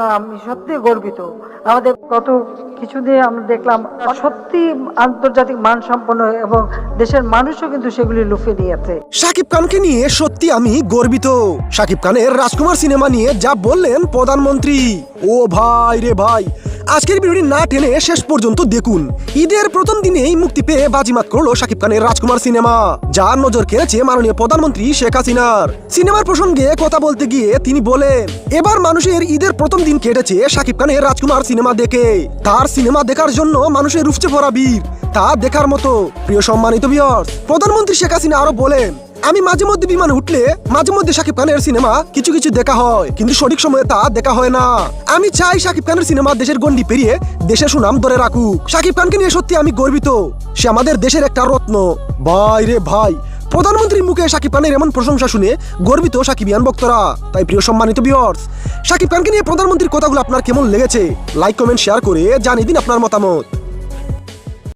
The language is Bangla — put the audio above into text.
না, আমি সত্যি গর্বিত। আমাদের গত কিছুদিন আমরা দেখলাম সত্যি আন্তর্জাতিক মানসম্পন্ন এবং দেশের মানুষও কিন্তু সেগুলি লুফে নিয়েছে। শাকিব খানকে নিয়ে সত্যি আমি গর্বিত। শাকিব খানের রাজকুমার সিনেমা নিয়ে যা বললেন প্রধানমন্ত্রী, ও ভাই রে ভাই, আজকের ভিডিওটি না টেনে শেষ পর্যন্ত দেখুন। ঈদের প্রথম দিনেই মুক্তি পেয়ে বাজিমাত করলো শাকিব খানের রাজকুমার সিনেমা, যার নজর কেড়েছে মাননীয় প্রধানমন্ত্রী শেখ হাসিনার। সিনেমার প্রসঙ্গে কথা বলতে গিয়ে তিনি বলেন, এবার মানুষের ঈদের প্রথম দিন কেটেছে শাকিব খানের রাজকুমার সিনেমা দেখে। তার সিনেমা দেখার জন্য মানুষের উপচে পড়া ভিড়, তা দেখার মতো। প্রিয় সম্মানিত ভিউয়ার্স, প্রধানমন্ত্রী শেখ হাসিনা আরো বলেন, আমি মাঝে মধ্যে বিমানে উঠলে মাঝে মধ্যে শাকিব খানের সিনেমা কিছু কিছু দেখা হয়, কিন্তু সঠিক সময়ে তা দেখা হয় না। আমি চাই শাকিব খানের সিনেমা দেশের গণ্ডি পেরিয়ে দেশের সুনাম ধরে রাখুক। শাকিব খানকে নিয়ে সত্যি আমি গর্বিত, সে আমাদের দেশের একটা রত্ন। ভাই রে ভাই, প্রধানমন্ত্রীর মুখে শাকিব খানের এমন প্রশংসা শুনে গর্বিত সাকিবিয়ান ভক্তরা। তাই প্রিয় সম্মানিত ভিউয়ার্স, শাকিব খানকে নিয়ে প্রধানমন্ত্রীর কথাগুলো আপনার কেমন লেগেছে? লাইক কমেন্ট শেয়ার করে জানিয়ে দিন আপনার মতামত।